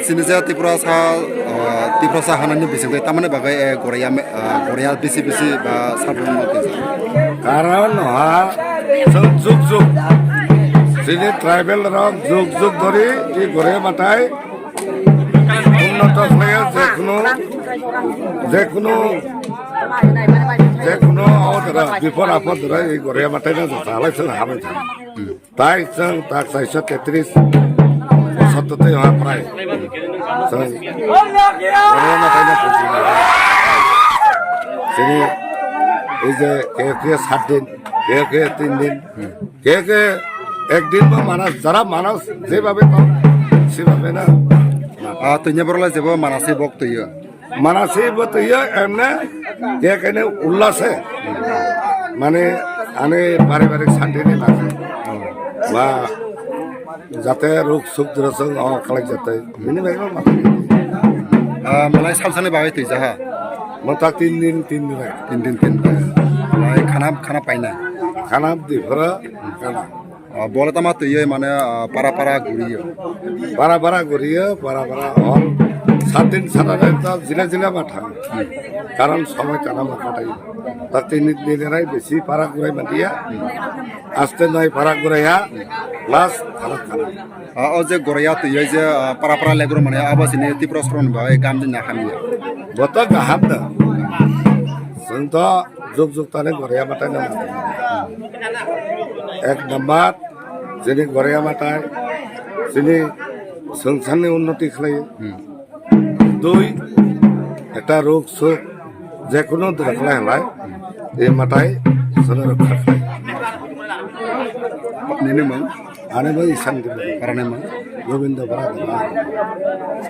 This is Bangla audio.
Sinisa TRIPURASA hanani bising tamane bagai Guria bisi ba sabun motis. Karan juk sini tribal rock juk dhori এই Guria matai উন্নত হয়ে যেকোনো বিপদ আপদ ধরে এই Guria matai না চালাইছেন হাবাই তাই जों তাক 433 সত্যতে প্রায় Guria matai না sini এই যে কে 7 দিন কে 3 দিন কে একদিন বা মানাস যারা মানাস যেভাবে সেভাবে না tunya berla jebo manasi bok tuya এমনে কে উল্লাসে মানে আনে পারিবারিক শান্তি নিয়ে থাকে বা যাতে রোগ সুখ দুরসং খালাক যাতে ini memang mulai samsane bagai tuh jaha mata 3 दिन mulai khana paina খানা দিফরা খানা bola tama tuh ya mana para Guria on 7 दिन সারা রাত জিলা মাঠা কারণ সময় টানা কাটাই তার 3 দিনেরাই বেশি পারা ঘুরাই মাটিয়া আসতে নয় পারা ঘুরাইয়া প্লাস খানা o je Guria tuh ya je para legro mana abas ini TRIPURASA bagai gam din nakamiya bota gaham da sento juk tane Guria matai na এক নাম্বার যিনি Guria matai যিনি সংসারনি উন্নতি খালায় 2 একটা রোগ সুখ যে কোনো দেখলা হলাই এই মাটাই সনে রক্ষা খায় নেনে মং আনে ভাই ইসান দিবে কারণে মং গোবিন্দ বরা